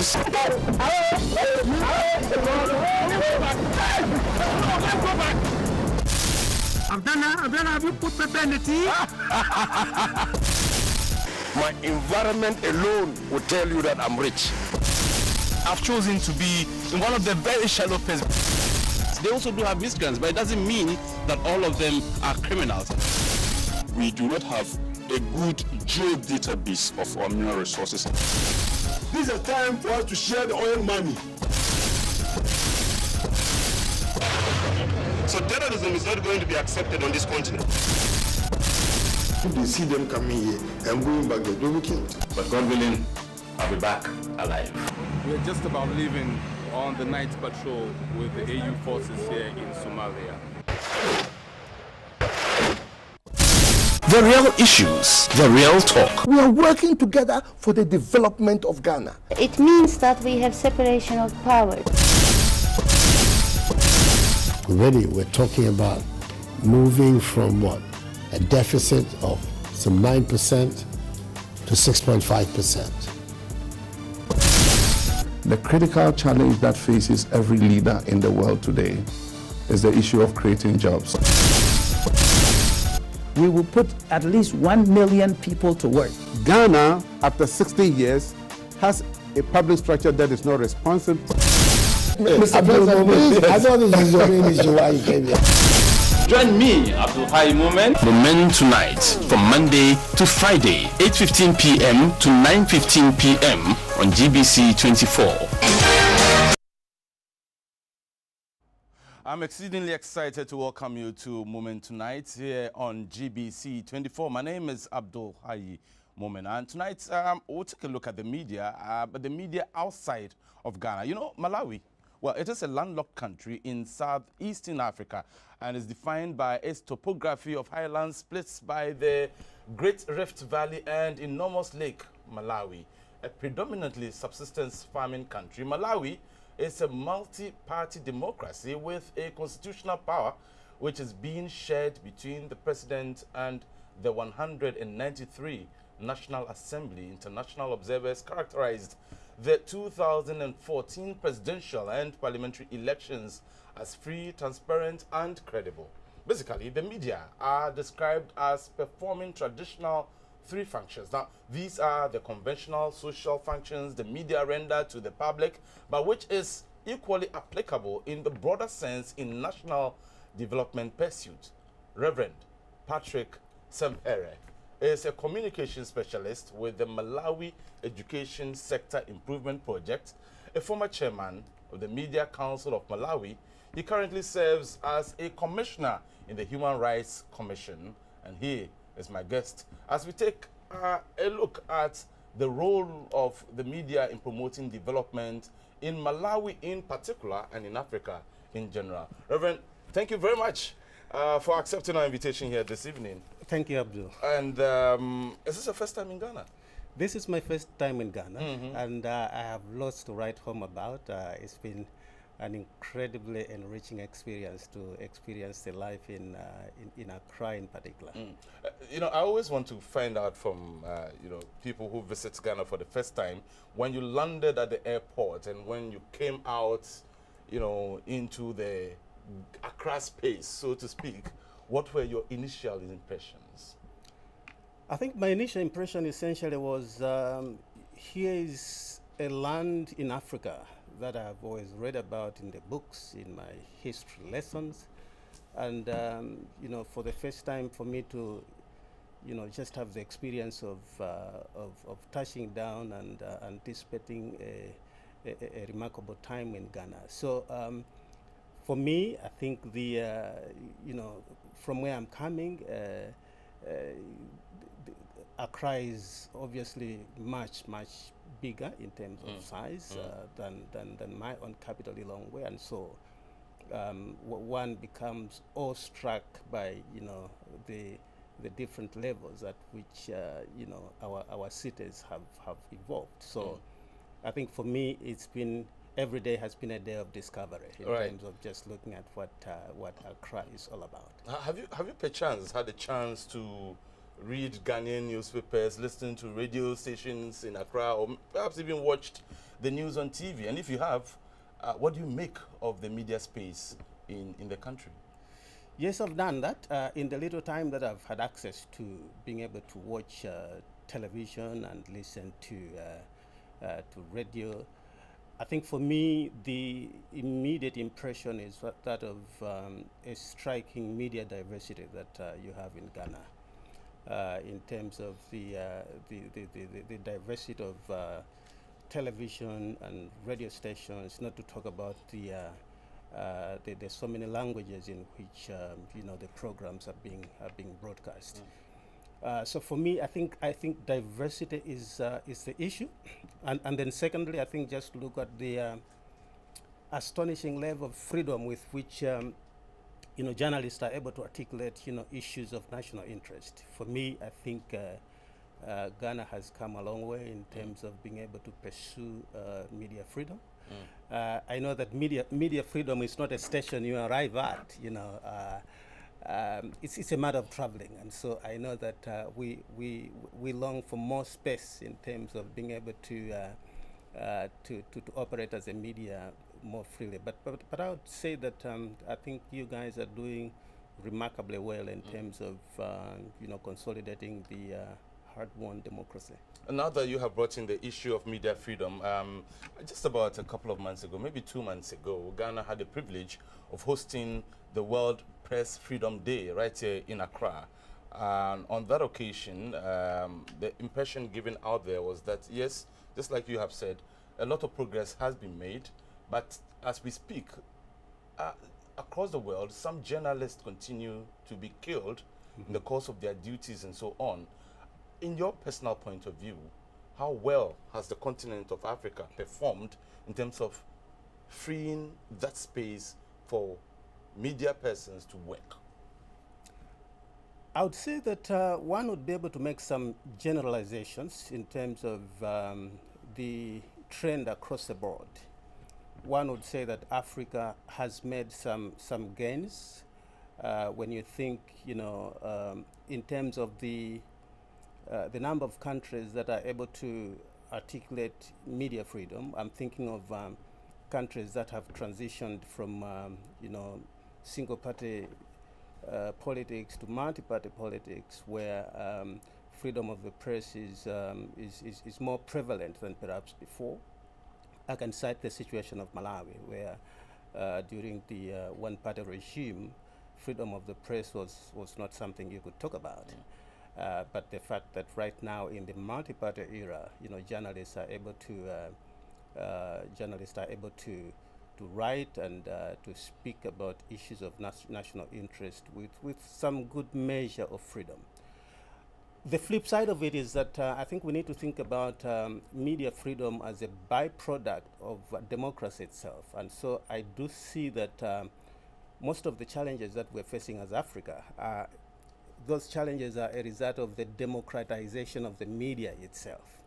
stories. Abdallah, have you put pepper in the tea? My environment alone will tell you that I'm rich. I've chosen to be in one of the very shallow pits. They also do have miscreants, but it doesn't mean that all of them are criminals. We do not have a good geo-database of our mineral resources. This is a time for us to share the oil money. So terrorism is not going to be accepted on this continent. If they see them coming here and going back, they will be killed. But God willing, I'll be back alive. We're just about leaving on the night patrol with the AU forces here in Somalia. The real issues, the real talk. We are working together for the development of Ghana. It means that we have separation of powers. Already we're talking about moving from what? A deficit of some 9% to 6.5%. The critical challenge that faces every leader in the world today is the issue of creating jobs. We will put at least 1 million people to work. Ghana, after 60 years, has a public structure that is not responsive. Mr. President, I know this is your main issue why you came here. Join me, Abdul Moomen. Moomen tonight, from Monday to Friday, 8:15 p.m. to 9:15 p.m. on GBC 24. I'm exceedingly excited to welcome you to Moomen tonight here on GBC 24. My name is Abdul Moomen, and tonight we'll take a look at the media, but the media outside of Ghana. You know, Malawi, well, it is a landlocked country in southeastern Africa and is defined by its topography of highlands split by the Great Rift Valley and enormous lake, Malawi, a predominantly subsistence farming country. Malawi is a multi-party democracy with a constitutional power which is being shared between the president and the 193 National Assembly. International observers characterized the 2014 presidential and parliamentary elections as free, transparent, and credible. Basically, the media are described as performing traditional three functions. Now, these are the conventional social functions the media render to the public, but which is equally applicable in the broader sense in national development pursuit. Reverend Patrick Semphere is a communication specialist with the Malawi Education Sector Improvement Project, a former chairman of the Media Council of Malawi. He currently serves as a commissioner in the Human Rights Commission, and he is my guest as we take a look at the role of the media in promoting development in Malawi in particular and in Africa in general. Reverend, thank you very much for accepting our invitation here this evening. Thank you, Abdul. And is this your first time in Ghana? This is my first time in Ghana, and I have lots to write home about. It's been an incredibly enriching experience to experience the life in Accra in particular. You know, I always want to find out from you know, people who visit Ghana for the first time, when you landed at the airport and when you came out, you know, into the Accra space, so to speak, what were your initial impressions? I think my initial impression essentially was here is a land in Africa that I've always read about in the books, in my history lessons. And, you know, for the first time for me to, you know, just have the experience of touching down and anticipating a remarkable time in Ghana. So for me, I think the, you know, from where I'm coming, Accra is obviously much bigger in terms of size than my own capital, Lilongwe, and so one becomes awestruck by, you know, the different levels at which you know, our cities have evolved. So I think for me it's been, every day has been a day of discovery in terms of just looking at what Accra is all about. Have you perchance had a chance to read Ghanaian newspapers, listen to radio stations in Accra, or perhaps even watched the news on TV? And if you have, what do you make of the media space in the country? Yes, I've done that. In the little time that I've had access to being able to watch television and listen to radio, I think for me, the immediate impression is that of a striking media diversity that you have in Ghana, in terms of the diversity of television and radio stations, not to talk about there's so many languages in which the programs are being broadcast. So for me, I think diversity is the issue, and then secondly, I think just look at the astonishing level of freedom with which journalists are able to articulate issues of national interest. For me, I think Ghana has come a long way in terms of being able to pursue media freedom. I know that media freedom is not a station you arrive at. It's a matter of traveling, and so I know that we long for more space in terms of being able to operate as a media more freely. But I would say that I think you guys are doing remarkably well in terms of consolidating the hard-won democracy. And now that you have brought in the issue of media freedom, just about a couple of months ago, maybe 2 months ago, Ghana had the privilege of hosting the World Press Freedom Day right here in Accra. And on that occasion, the impression given out there was that, yes, just like you have said, a lot of progress has been made, but as we speak, across the world, some journalists continue to be killed in the course of their duties and so on. In your personal point of view, how well has the continent of Africa performed in terms of freeing that space for media persons to work? I would say that one would be able to make some generalizations in terms of the trend across the board. One would say that Africa has made some gains when you think, in terms of the number of countries that are able to articulate media freedom. I'm thinking of countries that have transitioned from, single-party politics to multi-party politics, where freedom of the press is more prevalent than perhaps before. I can cite the situation of Malawi, where during the one-party regime, freedom of the press was not something you could talk about. But the fact that right now in the multi-party era, journalists are able to write and to speak about issues of national interest with some good measure of freedom. The flip side of it is that I think we need to think about media freedom as a byproduct of democracy itself. And so I do see that most of the challenges that we're facing as Africa, those challenges are a result of the democratization of the media itself.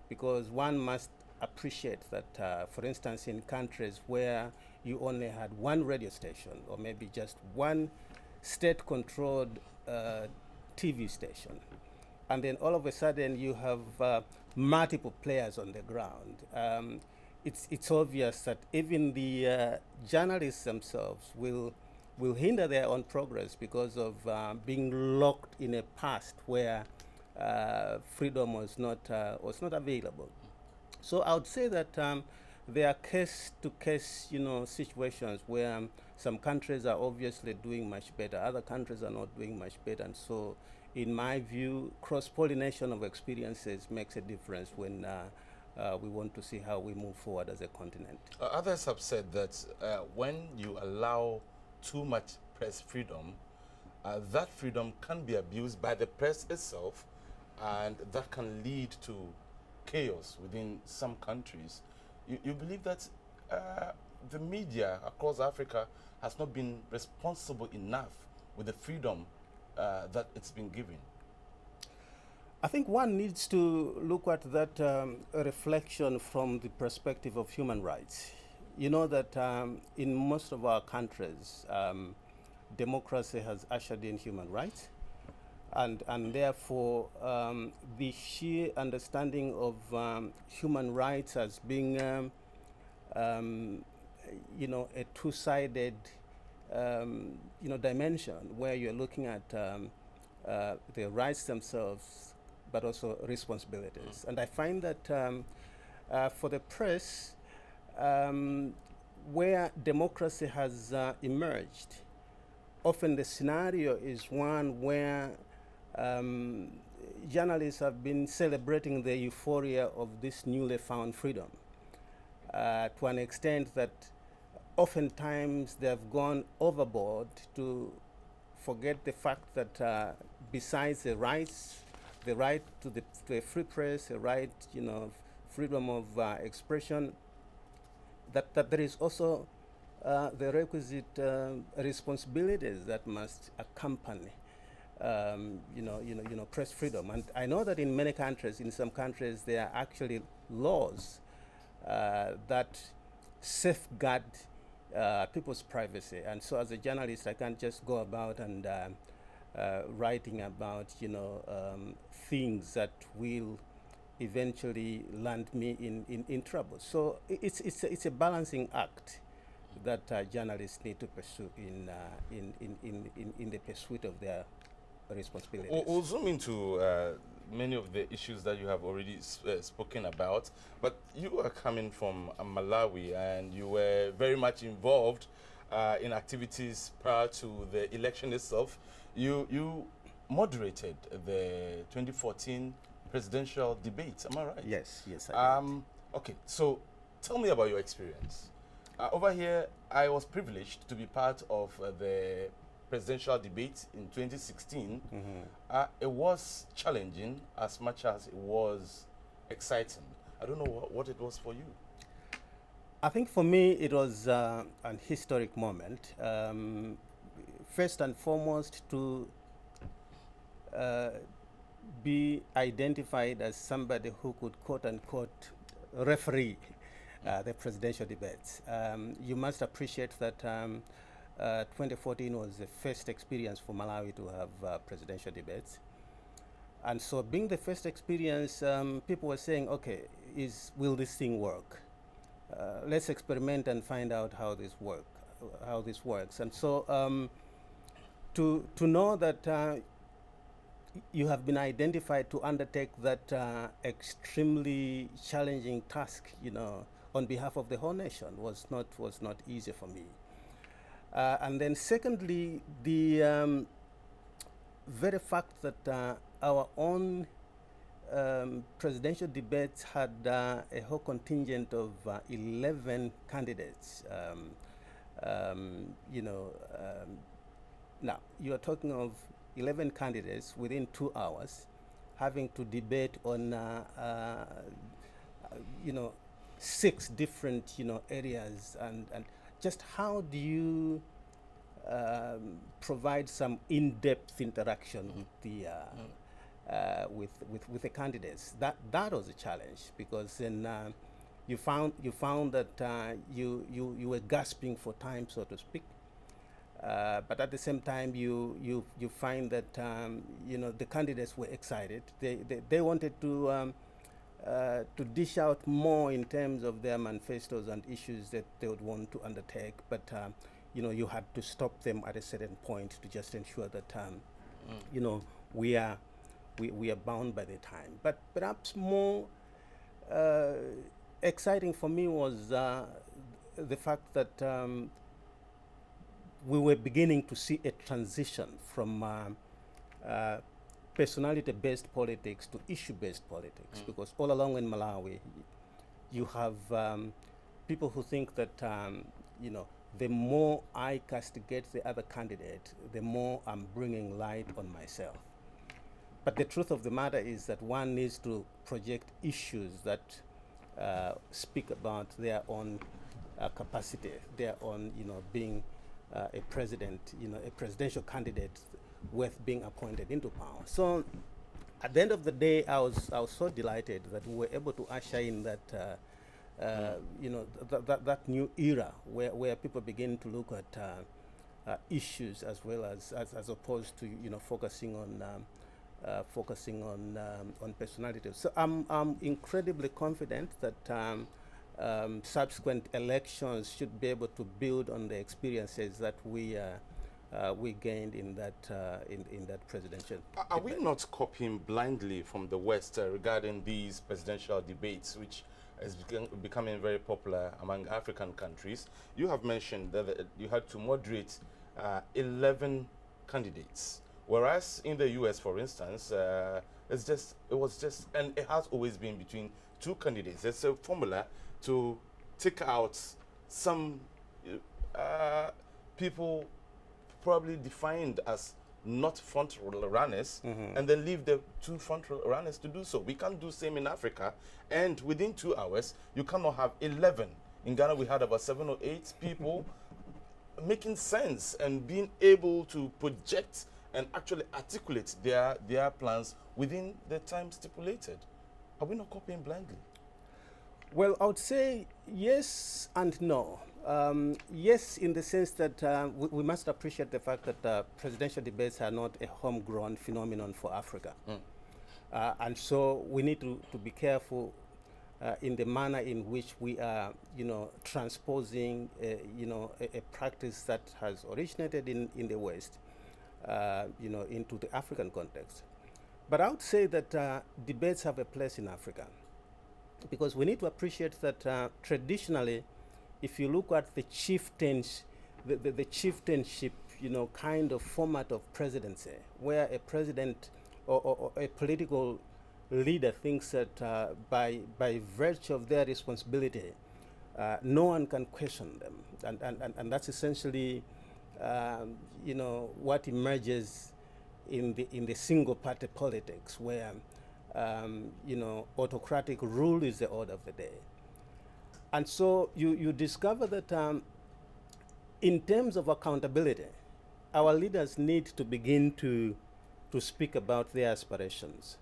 Because one must appreciate that, for instance, in countries where you only had one radio station or maybe just one state-controlled TV station, and then all of a sudden you have multiple players on the ground, it's obvious that even the journalists themselves will hinder their own progress because of being locked in a past where freedom was not available. So I would say that there are case-to-case, situations where some countries are obviously doing much better, other countries are not doing much better, and so, in my view, cross-pollination of experiences makes a difference when we want to see how we move forward as a continent. Others have said that when you allow too much press freedom, that freedom can be abused by the press itself, and that can lead to chaos within some countries. You believe that the media across Africa has not been responsible enough with the freedom that it's been given? I think one needs to look at that reflection from the perspective of human rights. You know that in most of our countries, democracy has ushered in human rights. and therefore the sheer understanding of human rights as being you know, a two-sided you know, dimension where you're looking at the rights themselves but also responsibilities. And I find that for the press, where democracy has emerged, often the scenario is one where journalists have been celebrating the euphoria of this newly found freedom to an extent that oftentimes they have gone overboard to forget the fact that besides the rights, the right to the free press, the right, you know, freedom of expression, that there is also the requisite responsibilities that must accompany, you know, press freedom. And I know that in many countries, in some countries, there are actually laws that safeguard people's privacy. And so, as a journalist, I can't just go about and writing about, you know, things that will eventually land me in trouble. So it's a balancing act that journalists need to pursue in the pursuit of their responsibilities. We'll zoom into many of the issues that you have already spoken about, but you are coming from Malawi and you were very much involved in activities prior to the election itself. You moderated the 2014 presidential debate, am I right? Yes, yes, I did. Okay, so tell me about your experience. Over here, I was privileged to be part of the presidential debate in 2016. It was challenging as much as it was exciting. I don't know what it was for you. I think for me it was an historic moment. First and foremost, to be identified as somebody who could quote unquote referee the presidential debates. You must appreciate that 2014 was the first experience for Malawi to have presidential debates. And so being the first experience, people were saying, okay, will this thing work? Let's experiment and find out how this works. And so to know that you have been identified to undertake that extremely challenging task, you know, on behalf of the whole nation was not easy for me. And then secondly, the very fact that our own presidential debates had a whole contingent of 11 candidates. You know, now you are talking of 11 candidates within 2 hours having to debate on, you know, 6 different, you know, areas, and just how do you provide some in-depth interaction with the with the candidates? That was a challenge, because then you found that you were gasping for time, so to speak. But at the same time, you find that you know, the candidates were excited. They wanted to dish out more in terms of their manifestos and issues that they would want to undertake. But you know, you had to stop them at a certain point to just ensure that you know, we are bound by the time. But perhaps more exciting for me was the fact that we were beginning to see a transition from personality-based politics to issue-based politics, because all along in Malawi, you have people who think that you know, the more I castigate the other candidate, the more I'm bringing light on myself. But the truth of the matter is that one needs to project issues that speak about their own capacity, their own, you know, being a president, you know, a presidential candidate worth being appointed into power. So at the end of the day, I was so delighted that we were able to usher in that you know, that new era where people begin to look at issues as well as opposed to focusing on personality. So I'm incredibly confident that subsequent elections should be able to build on the experiences that we gained in that presidential. Are we not copying blindly from the West regarding these presidential debates, which is becoming very popular among African countries? You have mentioned that you had to moderate 11 candidates, whereas in the U.S., for instance, it was just, and it has always been between 2 candidates. There's a formula to take out some people probably defined as not front runners, and then leave the 2 front runners to do so. We can't do same in Africa, and within 2 hours, you cannot have 11. In Ghana, we had about 7 or 8 people making sense and being able to project and actually articulate their plans within the time stipulated. Are we not copying blindly? Well, I would say yes and no. Yes, in the sense that we must appreciate the fact that presidential debates are not a homegrown phenomenon for Africa. And so we need to be careful in the manner in which we are, transposing, a practice that has originated in the West, into the African context. But I would say that debates have a place in Africa, because we need to appreciate that traditionally, if you look at the chieftains, the chieftainship, kind of format of presidency, where a president or a political leader thinks that by virtue of their responsibility, no one can question them, and that's essentially, what emerges in the single party politics, where autocratic rule is the order of the day. And so you discover that in terms of accountability, our leaders need to begin to speak about their aspirations.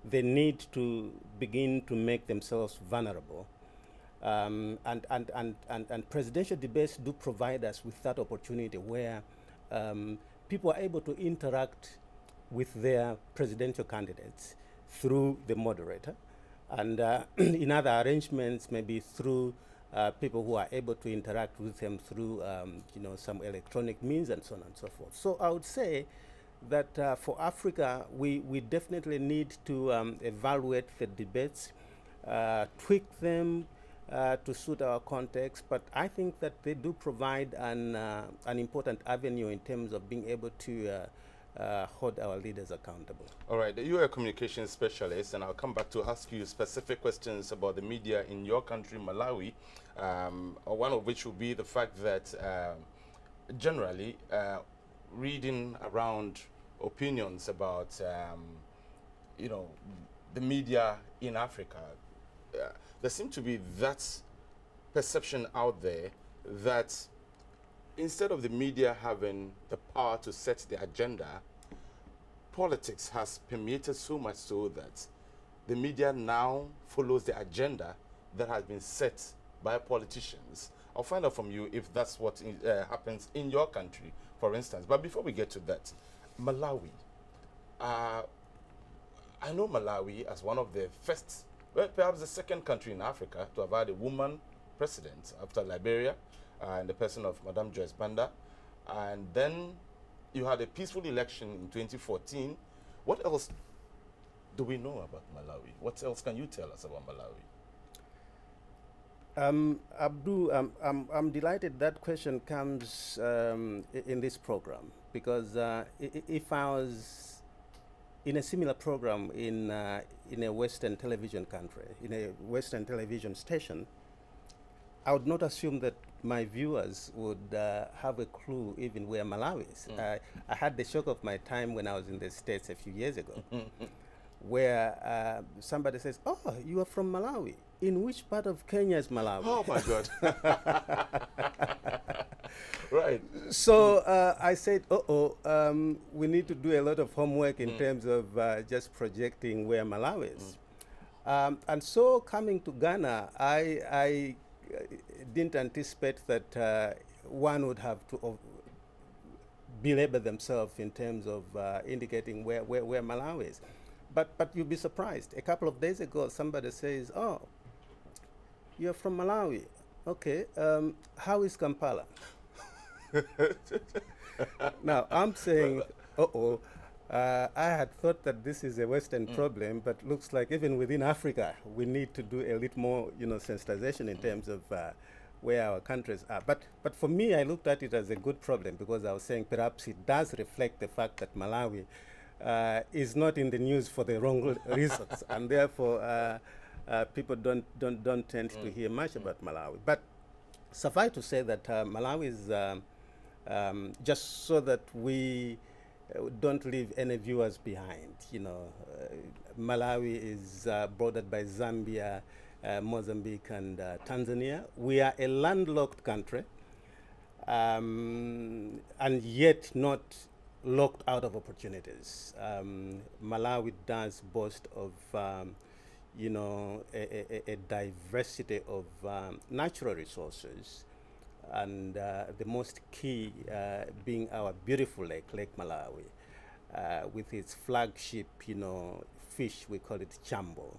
They need to begin to make themselves vulnerable. And presidential debates do provide us with that opportunity where people are able to interact with their presidential candidates through the moderator, and in other arrangements, maybe through people who are able to interact with them through some electronic means and so on and so forth. So I would say that for Africa, we definitely need to evaluate the debates, tweak them to suit our context, but I think that they do provide an important avenue in terms of being able to hold our leaders accountable. All right, you're a communications specialist, and I'll come back to ask you specific questions about the media in your country, Malawi, one of which will be the fact that generally reading around opinions about, the media in Africa, there seems to be that perception out there that instead of the media having the power to set the agenda, politics has permeated so much so that the media now follows the agenda that has been set by politicians. I'll find out from you if that's what happens in your country, for instance. But before we get to that, Malawi. I know Malawi as one of the first, well, perhaps the second country in Africa to have had a woman president after Liberia, in the person of Madame Joyce Banda. And then you had a peaceful election in 2014. What else do we know about Malawi? What else can you tell us about Malawi? Abdul, I'm delighted that question comes in this program, because if I was in a similar program in a Western television country, in a Western television station, I would not assume that my viewers would have a clue even where Malawi is. I had the shock of my time when I was in the States a few years ago, where somebody says, "Oh, you are from Malawi. In which part of Kenya is Malawi?" Oh my God. Right. So I said, we need to do a lot of homework in terms of just projecting where Malawi is. And so coming to Ghana, I didn't anticipate that one would have to belabor themselves in terms of indicating where Malawi is. But you'll be surprised. A couple of days ago, somebody says, "Oh, you're from Malawi. Okay, how is Kampala?" Now, I'm saying, I had thought that this is a Western problem, but looks like even within Africa, we need to do a little more, sensitization in terms of where our countries are. But for me, I looked at it as a good problem because I was saying perhaps it does reflect the fact that Malawi is not in the news for the wrong reasons, and therefore people don't tend to hear much about Malawi. But suffice to say that Malawi is just so that we don't leave any viewers behind. Malawi is bordered by Zambia, Mozambique, and Tanzania. We are a landlocked country, and yet not locked out of opportunities. Malawi does boast of a diversity of natural resources, and the most key being our beautiful Lake Malawi, with its flagship, fish, we call it chambo.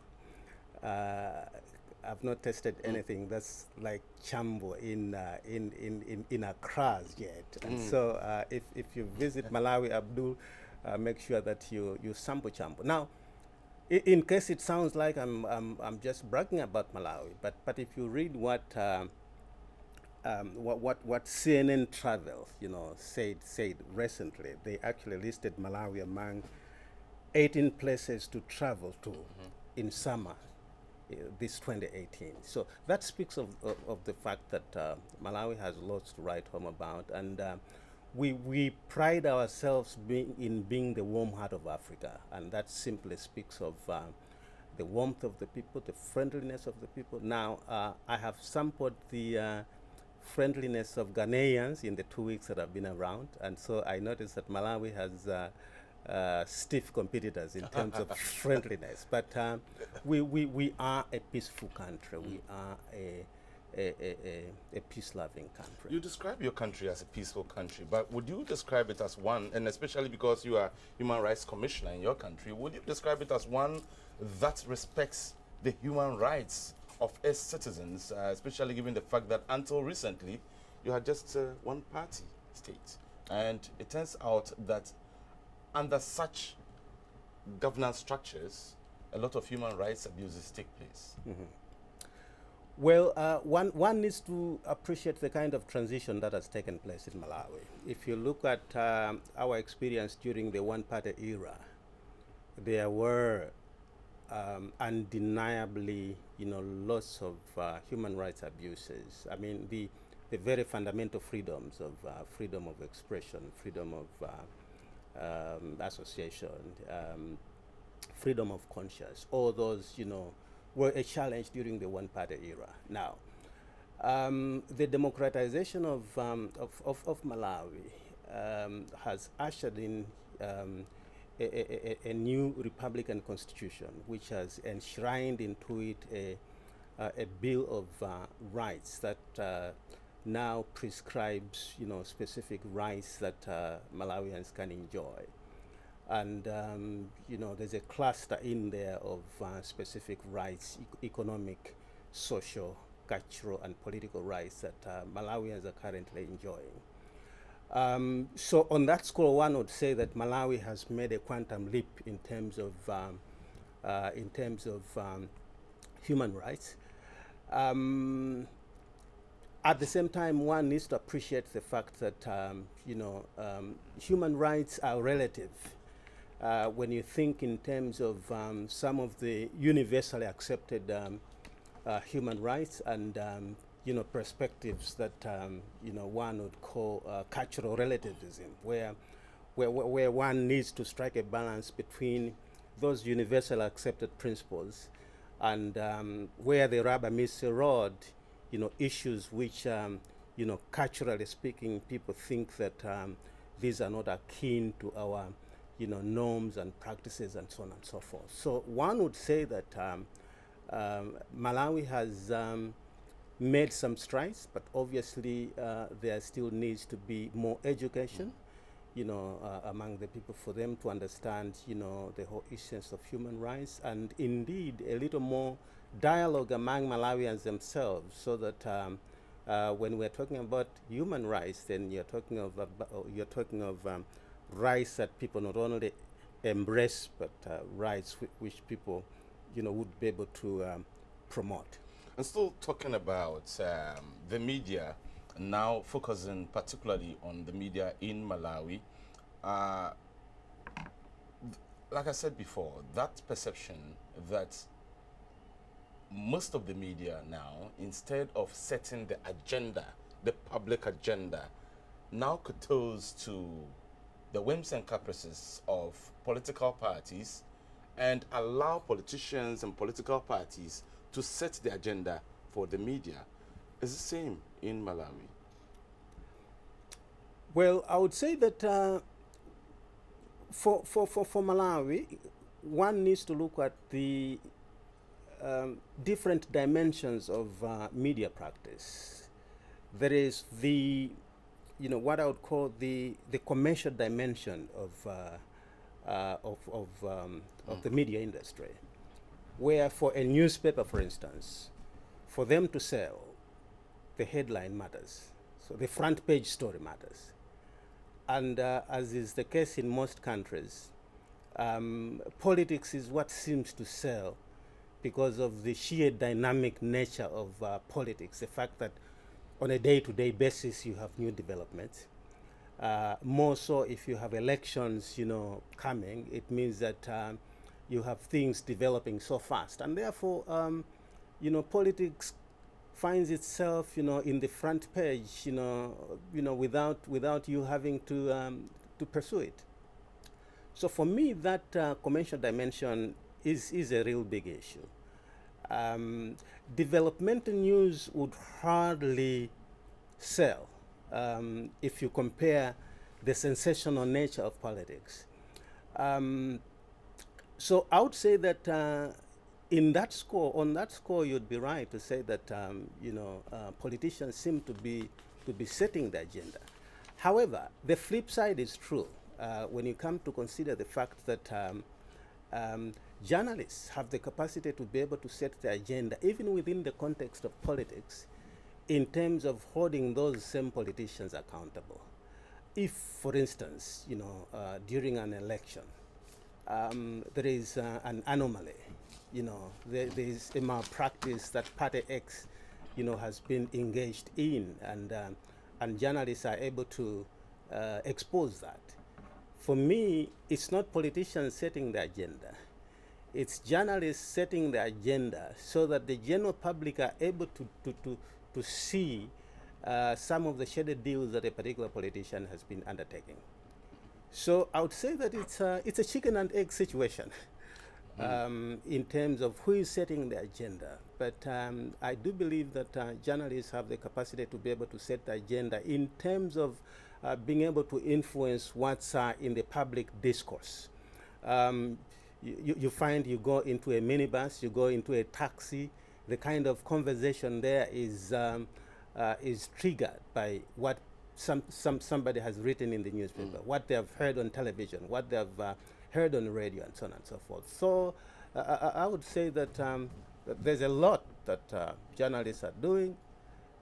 I've not tasted anything that's like chambo in Accra's yet. And so if you visit Malawi, Abdul, make sure that you sample chambo. Now, in case it sounds like I'm just bragging about Malawi, but if you read what CNN Travel, said recently, they actually listed Malawi among 18 places to travel to in summer, this 2018. So that speaks of the fact that Malawi has lots to write home about, and we pride ourselves in being the warm heart of Africa, and that simply speaks of the warmth of the people, the friendliness of the people. Now, I have sampled the friendliness of Ghanaians in the 2 weeks that I've been around, and so I noticed that Malawi has stiff competitors in terms of friendliness, but we are a peaceful country. We are a peace-loving country. You describe your country as a peaceful country, but would you describe it as one, and especially because you are Human Rights Commissioner in your country, would you describe it as one that respects the human rights of its citizens, especially given the fact that until recently you had just one party state, and it turns out that under such governance structures, a lot of human rights abuses take place? Well, one needs to appreciate the kind of transition that has taken place in Malawi. If you look at our experience during the one-party era, there were undeniably, lots of human rights abuses. I mean, the very fundamental freedoms of freedom of expression, freedom of association, freedom of conscience, all those, were a challenge during the one-party era. Now, the democratization of Malawi has ushered in a new Republican constitution, which has enshrined into it a Bill of Rights that now prescribes, specific rights that Malawians can enjoy. And, there's a cluster in there of specific rights, economic, social, cultural, and political rights that Malawians are currently enjoying. So on that score, one would say that Malawi has made a quantum leap in terms of human rights. At the same time, one needs to appreciate the fact that human rights are relative. When you think in terms of some of the universally accepted human rights and perspectives that one would call cultural relativism, where one needs to strike a balance between those universally accepted principles and where the rubber meets the road, issues which, culturally speaking, people think that these are not akin to our, norms and practices and so on and so forth. So one would say that Malawi has made some strides, but obviously there still needs to be more education among the people, for them to understand, the whole essence of human rights, and indeed a little more dialogue among Malawians themselves, so that when we're talking about human rights, then you're talking of rights that people not only embrace, but rights which people, would be able to promote. And still talking about the media, now focusing particularly on the media in Malawi. Like I said before, that perception that most of the media now, instead of setting the agenda, the public agenda, now kowtows to the whims and caprices of political parties and allow politicians and political parties to set the agenda for the media. Is the same in Malawi? Well, I would say that for Malawi, one needs to look at the different dimensions of media practice. There is the, what I would call the commercial dimension of the media industry, where for a newspaper, for instance, for them to sell, the headline matters. So the front page story matters. And as is the case in most countries, politics is what seems to sell because of the sheer dynamic nature of politics, the fact that on a day-to-day basis you have new developments. More so if you have elections, coming, it means that you have things developing so fast. And therefore, politics finds itself, in the front page, without you having to pursue it. So for me, that commercial dimension is a real big issue. Developmental news would hardly sell if you compare the sensational nature of politics. So I would say that on that score, you'd be right to say that politicians seem to be setting the agenda. However, the flip side is true when you come to consider the fact that journalists have the capacity to be able to set the agenda, even within the context of politics, in terms of holding those same politicians accountable. If, for instance, during an election, there is an anomaly, there is a malpractice that Party X, has been engaged in, and journalists are able to expose that. For me, it's not politicians setting the agenda. It's journalists setting the agenda so that the general public are able to see some of the shady deals that a particular politician has been undertaking. So I would say that it's a chicken and egg situation in terms of who is setting the agenda. But I do believe that journalists have the capacity to be able to set the agenda in terms of being able to influence what's in the public discourse. You find you go into a minibus, you go into a taxi, the kind of conversation there is triggered by what somebody has written in the newspaper, what they have heard on television, what they have heard on the radio, and so on and so forth. So I would say that there's a lot that journalists are doing,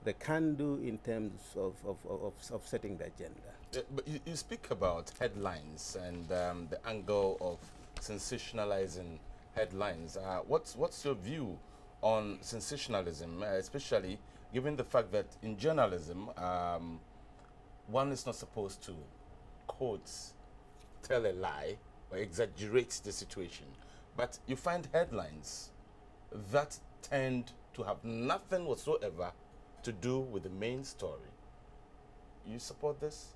they can do in terms of setting the agenda. But you speak about headlines and the angle of sensationalizing headlines. What's your view on sensationalism, especially given the fact that in journalism, one is not supposed to quote, tell a lie, or exaggerate the situation. But you find headlines that tend to have nothing whatsoever to do with the main story. You support this?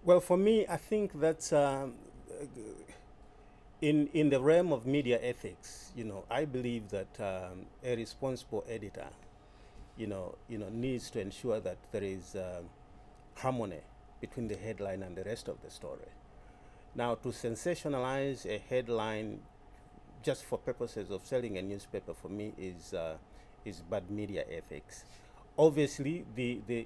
Well, for me, I think that's in the realm of media ethics. I believe that a responsible editor, needs to ensure that there is harmony between the headline and the rest of the story. Now, to sensationalize a headline just for purposes of selling a newspaper, for me is bad media ethics. Obviously, the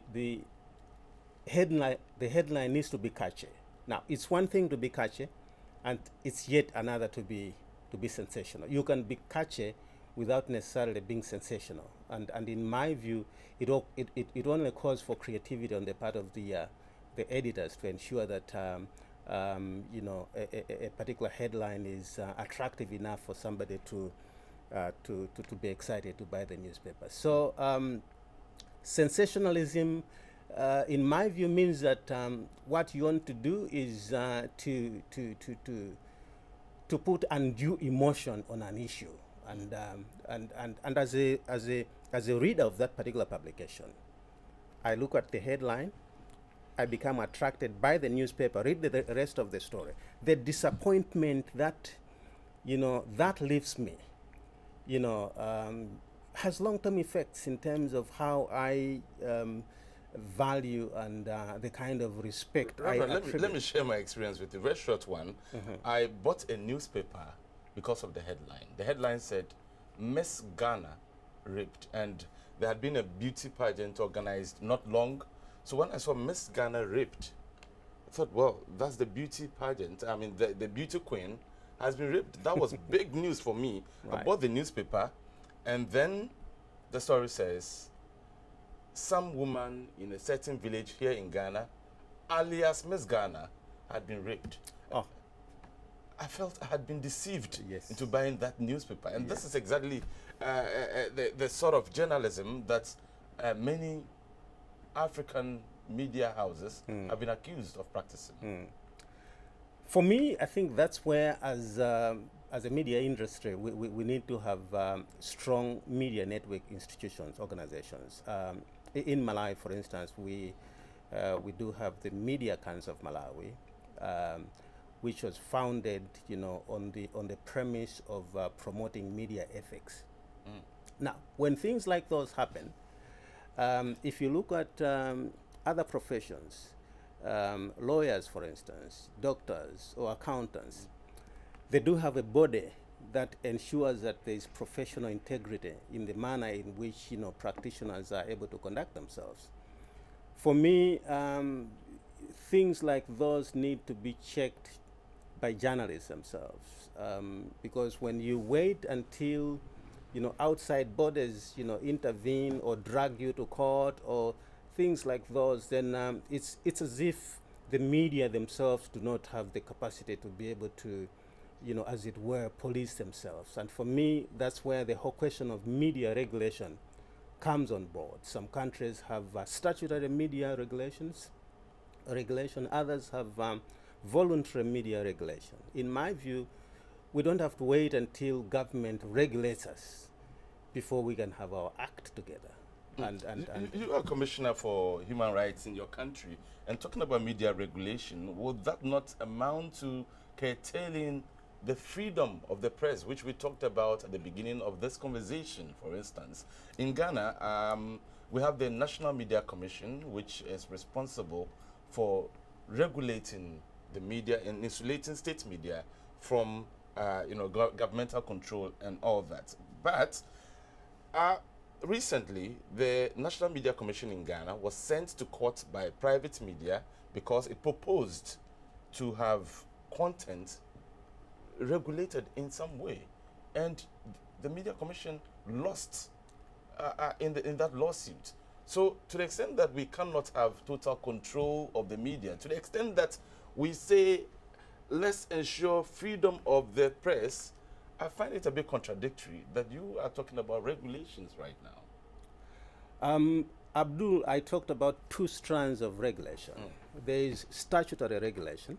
headline needs to be catchy. Now, it's one thing to be catchy, and it's yet another to be sensational. You can be catchy without necessarily being sensational, and in my view, it only calls for creativity on the part of the editors to ensure that you know, a particular headline is attractive enough for somebody to be excited to buy the newspaper. So sensationalism, in my view, means that what you want to do is to put undue emotion on an issue, and as a reader of that particular publication, I look at the headline, I become attracted by the newspaper, read the rest of the story. The disappointment that, you know, that leaves me, you know, has long-term effects in terms of how I value and the kind of respect Let me share my experience with you. Very short one. I bought a newspaper because of the headline. The headline said, Miss Ghana raped, and there had been a beauty pageant organized not long. So when I saw Miss Ghana raped, I thought, well, that's the beauty pageant. I mean, the beauty queen has been raped. That was big news for me. Right. I bought the newspaper, and then the story says, some woman in a certain village here in Ghana, alias Miss Ghana, had been raped. Oh. I felt I had been deceived into buying that newspaper. And this is exactly the sort of journalism that many African media houses have been accused of practicing. For me, I think that's where, as a media industry, we need to have strong media network institutions, organizations. In Malawi, for instance, we do have the Media Council of Malawi, which was founded, you know, on the premise of promoting media ethics. Now, when things like those happen, if you look at other professions, lawyers, for instance, doctors or accountants, they do have a body that ensures that there is professional integrity in the manner in which, you know, practitioners are able to conduct themselves. For me, things like those need to be checked by journalists themselves, because when you wait until, you know, outside bodies, you know, intervene or drag you to court or things like those, then it's as if the media themselves do not have the capacity to be able to, you know, as it were, police themselves. And for me, that's where the whole question of media regulation comes on board. Some countries have statutory media regulation, others have voluntary media regulation. In my view, we don't have to wait until government regulates us before we can have our act together. And you are Commissioner for Human Rights in your country, and talking about media regulation, would that not amount to curtailing the freedom of the press, which we talked about at the beginning of this conversation? For instance, in Ghana, we have the National Media Commission, which is responsible for regulating the media and insulating state media from you know, governmental control and all that. But recently, the National Media Commission in Ghana was sent to court by private media because it proposed to have content regulated in some way, and the Media Commission lost in that lawsuit. So to the extent that we cannot have total control of the media, to the extent that we say, let's ensure freedom of the press, I find it a bit contradictory that you are talking about regulations right now. Abdul, I talked about two strands of regulation. There is statutory regulation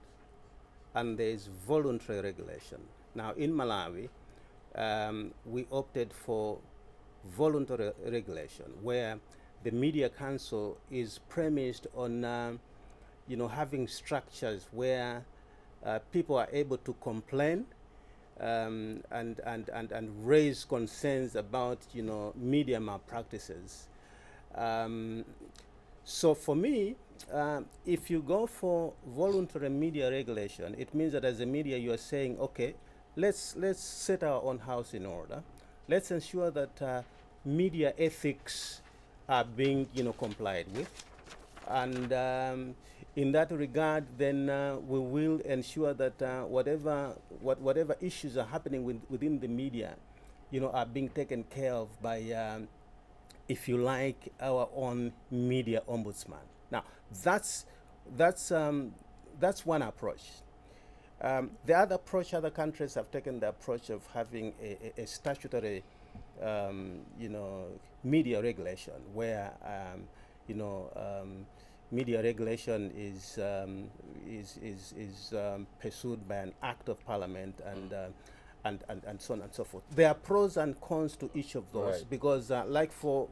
and there is voluntary regulation. Now, in Malawi, we opted for voluntary regulation, where the Media Council is premised on you know, having structures where people are able to complain and raise concerns about, you know, media malpractices. So for me, if you go for voluntary media regulation, it means that as a media you are saying, okay, let's set our own house in order. Let's ensure that media ethics are being, you know, complied with. And in that regard, then we will ensure that whatever issues are happening within the media, are being taken care of by, if you like, our own media ombudsman. Now, that's one approach. The other approach, other countries have taken the approach of having a statutory, media regulation, where media regulation is pursued by an act of parliament, and so on and so forth. There are pros and cons to each of those, Right. because like for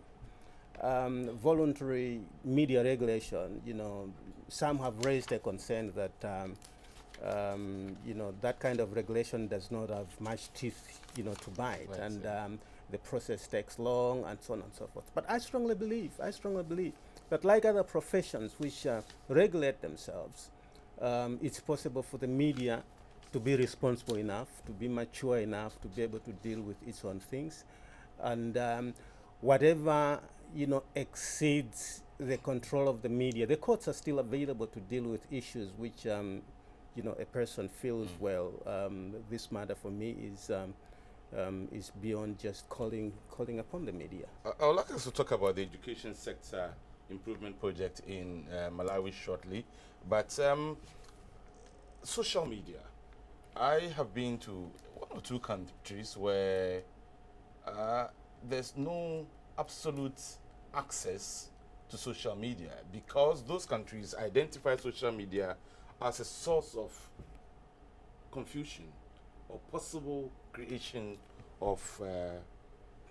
voluntary media regulation, some have raised a concern that that kind of regulation does not have much teeth, to bite, Right, and the process takes long, and so on and so forth. But I strongly believe that, like other professions which regulate themselves, it's possible for the media to be responsible enough, to be mature enough, to be able to deal with its own things, and whatever exceeds the control of the media, the courts are still available to deal with issues which a person feels, well, this matter for me is beyond just calling upon the media. I would like us to talk about the education sector improvement project in Malawi shortly, but social media. I have been to one or two countries where there's no absolute access to social media, because those countries identify social media as a source of confusion or possible creation of,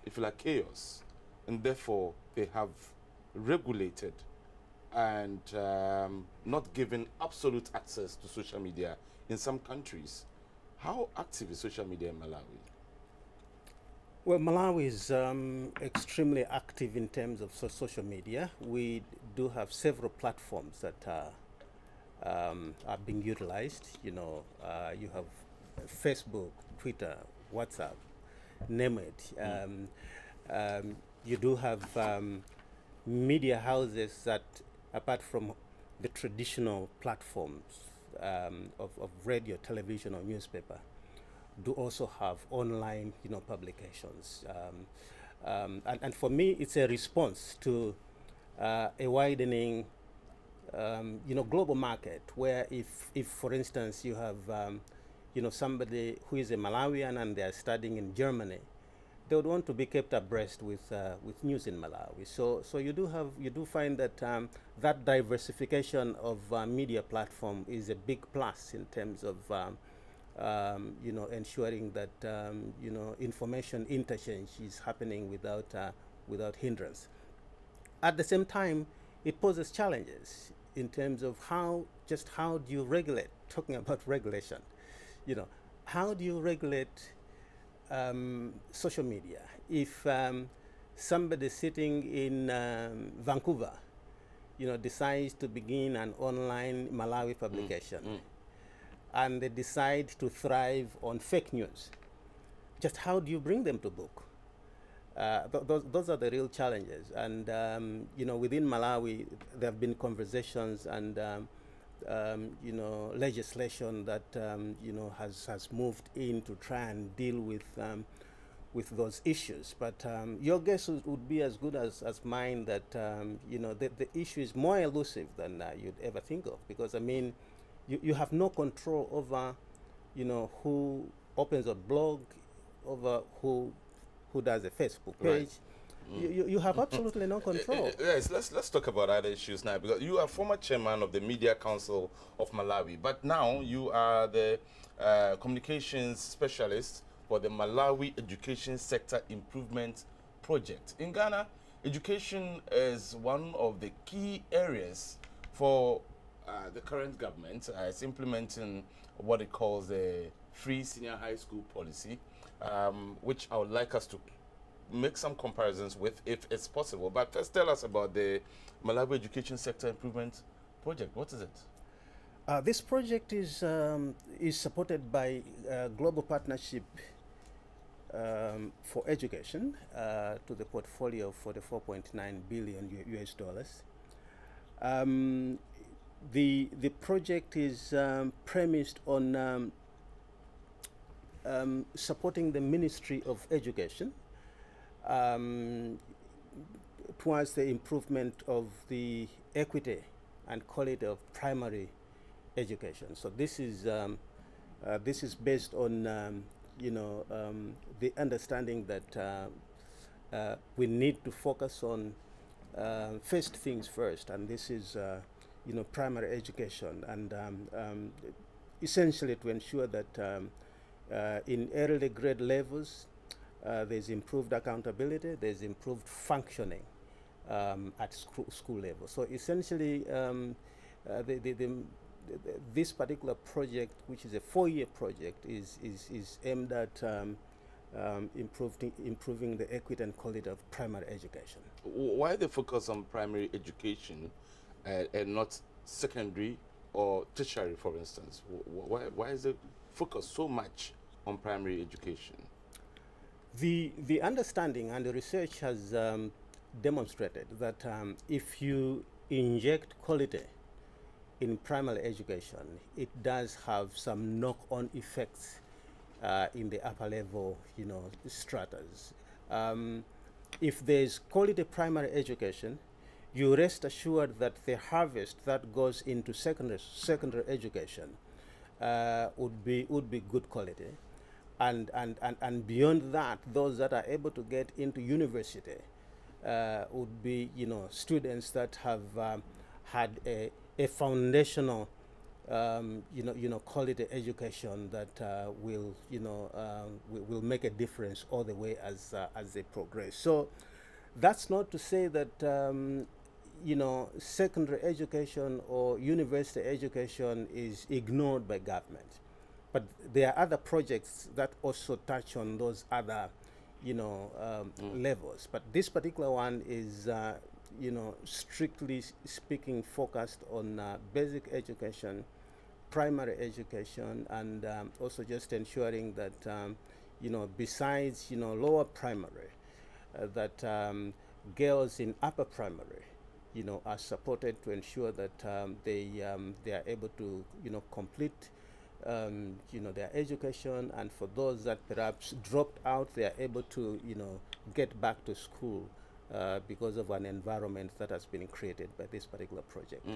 if you like, chaos, and therefore they have regulated and not given absolute access to social media in some countries. How active is social media in Malawi? Well, Malawi is extremely active in terms of social media. We do have several platforms that are being utilized. You have Facebook, Twitter, WhatsApp, name it. You do have media houses that, apart from the traditional platforms of radio, television, or newspaper, do also have online, publications. And for me, it's a response to a widening, global market, where if for instance, you have, somebody who is a Malawian and they are studying in Germany, they would want to be kept abreast with news in Malawi. So you do find that that diversification of media platform is a big plus in terms of ensuring that information interchange is happening without hindrance. At the same time, it poses challenges in terms of how do you regulate? Talking about regulation, how do you regulate social media? If somebody sitting in Vancouver, decides to begin an online Malawi publication, and they decide to thrive on fake news, just how do you bring them to book? Those are the real challenges. And within Malawi, there have been conversations and legislation that has moved in to try and deal with those issues. But your guess would be as good as mine that the issue is more elusive than you'd ever think of, because I mean, you have no control over who opens a blog, over who does a Facebook page. Right. You have absolutely no control. Yes, let's talk about other issues now, because you are former chairman of the Media Council of Malawi, but now you are the communications specialist for the Malawi Education Sector Improvement Project. In Ghana, education is one of the key areas for the current government. It's implementing what it calls the free senior high school policy, which I would like us to make some comparisons with, if it's possible. But first, tell us about the Malawi Education Sector Improvement Project. What is it? This project is supported by Global Partnership for Education to the portfolio of $44.9 billion US. The project is premised on supporting the Ministry of Education towards the improvement of the equity and quality of primary education. So this is based on the understanding that we need to focus on first things first, and this is primary education, and essentially to ensure that in early grade levels there's improved accountability, there's improved functioning at school level. So essentially this particular project, which is a 4-year project, is aimed at improving the equity and quality of primary education. Why the focus on primary education and not secondary or tertiary, for instance? Why is the focus so much on primary education? The understanding and the research has demonstrated that if you inject quality in primary education, it does have some knock-on effects in the upper level, stratas. If there's quality primary education, you rest assured that the harvest that goes into secondary education would be good quality, and beyond that, those that are able to get into university would be students that have had a foundational quality education that will make a difference all the way as they progress. So that's not to say that secondary education or university education is ignored by government, but there are other projects that also touch on those other levels. But this particular one is strictly speaking focused on basic education, primary education, and also just ensuring that besides lower primary, that girls in upper primary are supported to ensure that they are able to complete their education, and for those that perhaps dropped out, they are able to get back to school because of an environment that has been created by this particular project.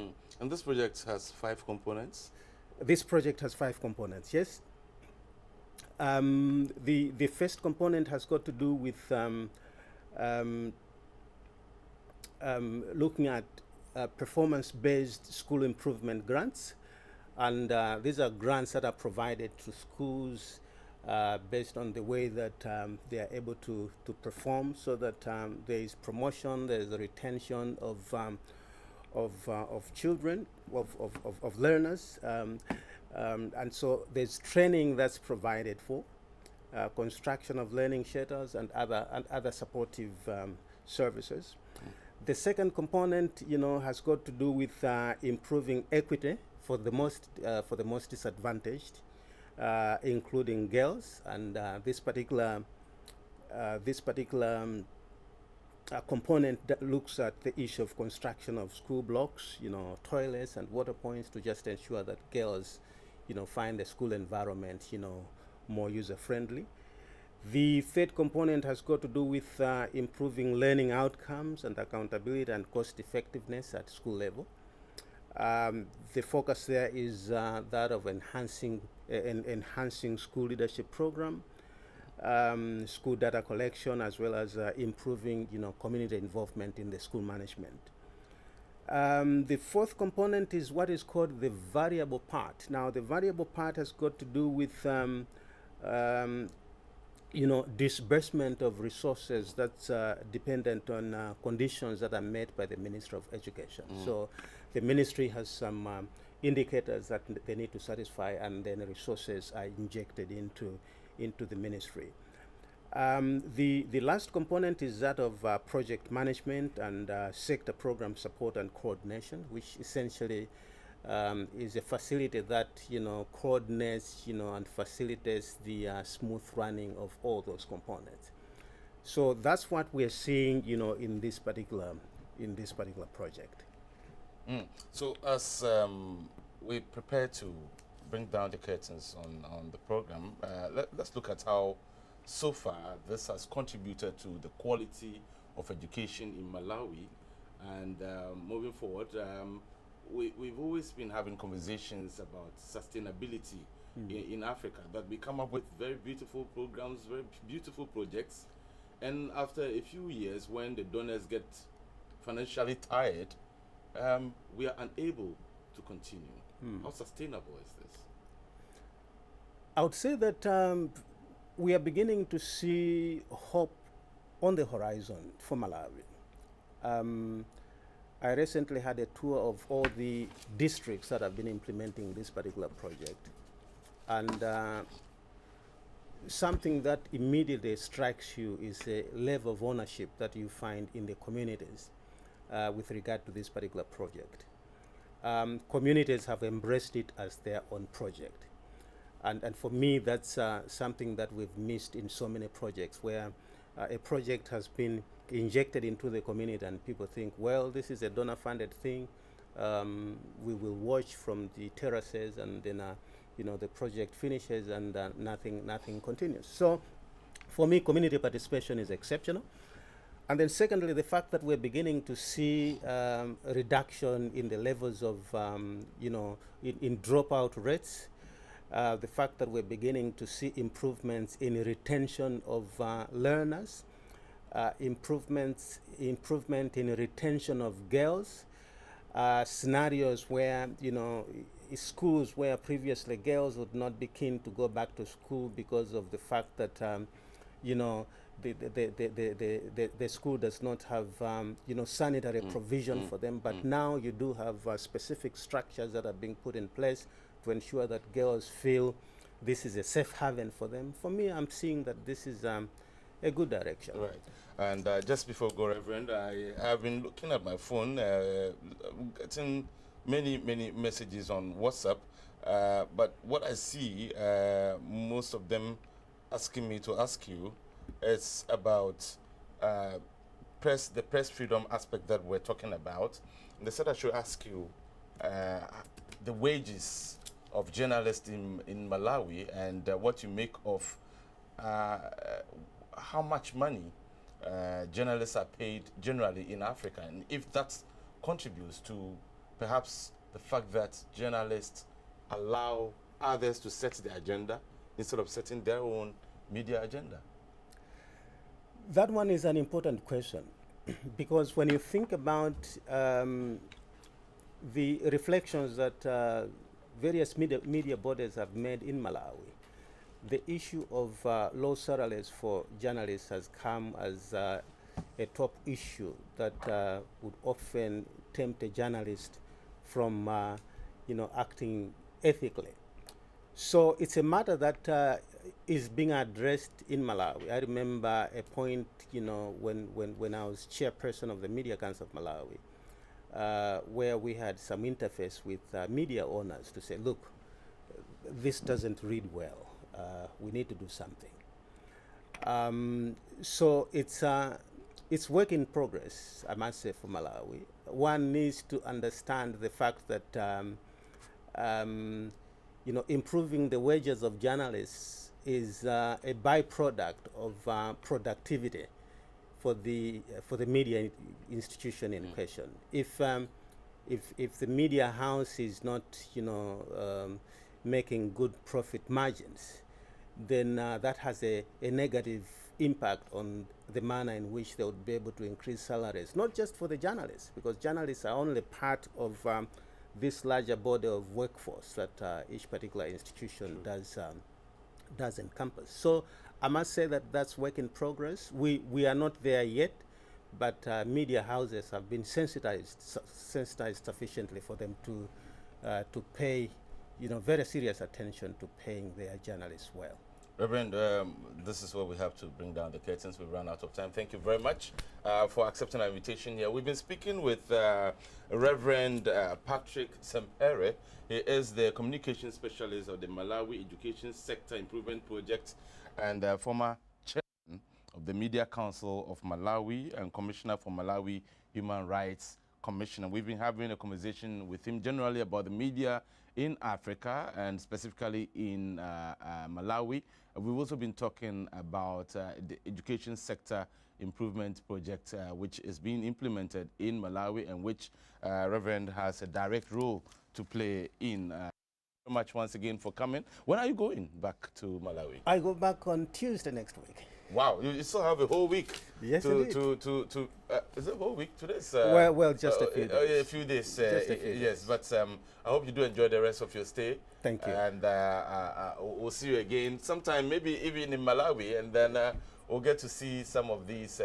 And this project has 5 components? This project has 5 components, yes. The first component has got to do with looking at performance-based school improvement grants, and these are grants that are provided to schools based on the way that they are able to perform, so that there is promotion, there is a retention of children, of learners, and so there's training that's provided for, construction of learning shelters and other supportive services. The second component, has got to do with improving equity for the most disadvantaged, including girls, and this particular component that looks at the issue of construction of school blocks, toilets and water points, to just ensure that girls, find the school environment, more user-friendly. The third component has got to do with improving learning outcomes and accountability and cost effectiveness at school level. The focus there is that of enhancing school leadership program, school data collection, as well as improving community involvement in the school management. The fourth component is what is called the variable part. Now, the variable part has got to do with disbursement of resources that's dependent on conditions that are met by the Ministry of Education. So the ministry has some indicators that they need to satisfy, and then resources are injected into the ministry. The last component is that of project management and sector program support and coordination, which essentially is a facility that coordinates and facilitates the smooth running of all those components. So that's what we're seeing in this particular project. So as we prepare to bring down the curtains on the program, let's look at how so far this has contributed to the quality of education in Malawi. And moving forward, we've always been having conversations about sustainability in Africa, that we come up with very beautiful programs, very beautiful projects. And after a few years, when the donors get financially tired, we are unable to continue. How sustainable is this? I would say that we are beginning to see hope on the horizon for Malawi. I recently had a tour of all the districts that have been implementing this particular project. And something that immediately strikes you is a level of ownership that you find in the communities with regard to this particular project. Communities have embraced it as their own project. And for me, that's something that we've missed in so many projects, where a project has been injected into the community and people think, well, this is a donor-funded thing. We will watch from the terraces, and then the project finishes and nothing continues. So for me, community participation is exceptional. And then secondly, the fact that we're beginning to see a reduction in the levels of, in dropout rates, the fact that we're beginning to see improvements in retention of learners, improvement in retention of girls, scenarios where, schools where previously girls would not be keen to go back to school because of the fact that, the school does not have, sanitary provision for them. But now you do have specific structures that are being put in place to ensure that girls feel this is a safe haven for them. For me, I'm seeing that this is a good direction. Right. And just before go, Reverend, I have been looking at my phone, getting many messages on WhatsApp. But what I see, most of them asking me to ask you, is about the press freedom aspect that we're talking about. And they said I should ask you the wages of journalists in Malawi, and what you make of how much money journalists are paid generally in Africa, and if that contributes to perhaps the fact that journalists allow others to set the agenda instead of setting their own media agenda. That one is an important question, because when you think about the reflections that various media bodies have made in Malawi, the issue of low salaries for journalists has come as a top issue that would often tempt a journalist from acting ethically. So it's a matter that is being addressed in Malawi. I remember a point, when I was chairperson of the Media Council of Malawi, where we had some interface with media owners to say, look, this doesn't read well. We need to do something. So it's work in progress, I must say, for Malawi. One needs to understand the fact that improving the wages of journalists is a byproduct of productivity for the media institution in question. If the media house is not making good profit margins, then that has a negative impact on the manner in which they would be able to increase salaries, not just for the journalists, because journalists are only part of this larger body of workforce that each particular institution does encompass. So I must say that that's work in progress. We are not there yet, but media houses have been sensitized sufficiently for them to pay very serious attention to paying their journalists well. Reverend, this is where we have to bring down the curtains. We've run out of time. Thank you very much for accepting our invitation here. We've been speaking with Reverend Patrick Semphere. He is the communication specialist of the Malawi Education Sector Improvement Project and former chairman of the Media Council of Malawi and commissioner for Malawi Human Rights Commissioner. We've been having a conversation with him generally about the media in Africa and specifically in Malawi. We've also been talking about the education sector improvement project which is being implemented in Malawi and which Reverend has a direct role to play in. Thank you very much once again for coming. When are you going back to Malawi? I go back on Tuesday next week. Wow, you still have a whole week. Yes, is it a whole week? Today's well, just a few days. Yeah, a few days. Just a few days. Yes, but I hope you do enjoy the rest of your stay. Thank you. And we'll see you again sometime, maybe even in Malawi, and then we'll get to see some of these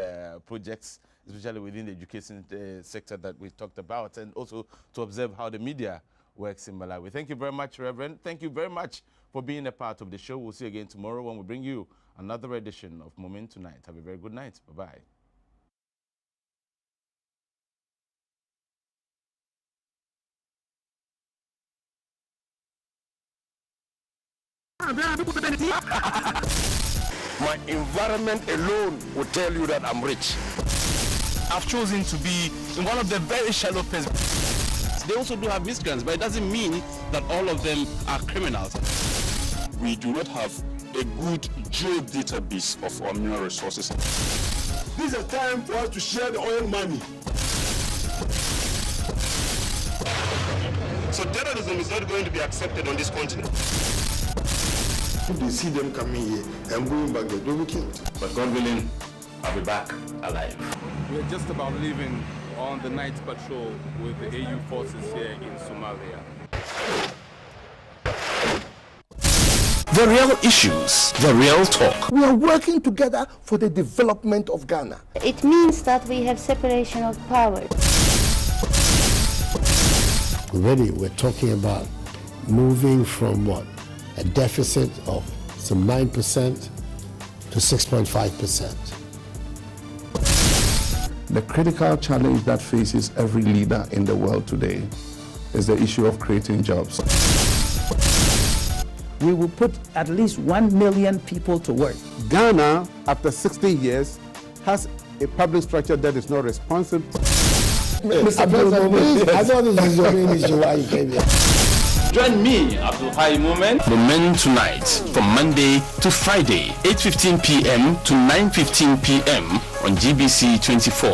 projects, especially within the education sector that we talked about, and also to observe how the media works in Malawi. Thank you very much, Reverend. Thank you very much for being a part of the show. We'll see you again tomorrow when we bring you another edition of Moomen Tonight. Have a very good night. Bye-bye. My environment alone will tell you that I'm rich. I've chosen to be in one of the very shallow pits. They also do have miscreants, but it doesn't mean that all of them are criminals. We do not have a good geodatabase of our mineral resources. This is a time for us to share the oil money. So terrorism is not going to be accepted on this continent. If they see them coming here and going back there, they'll be killed. But God willing, I'll be back alive. We're just about leaving on the night patrol with the AU forces here in Somalia. The real issues, the real talk. We are working together for the development of Ghana. It means that we have separation of powers. Already we're talking about moving from what? A deficit of some 9% to 6.5%. The critical challenge that faces every leader in the world today is the issue of creating jobs. We will put at least 1 million people to work. Ghana, after 60 years, has a public structure that is not responsive. Mr. President, I thought this is your main issue why you came here. Join me, Abdul Moomen, Moomen Tonight, from Monday to Friday, 8:15 p.m. to 9:15 p.m. on GBC 24.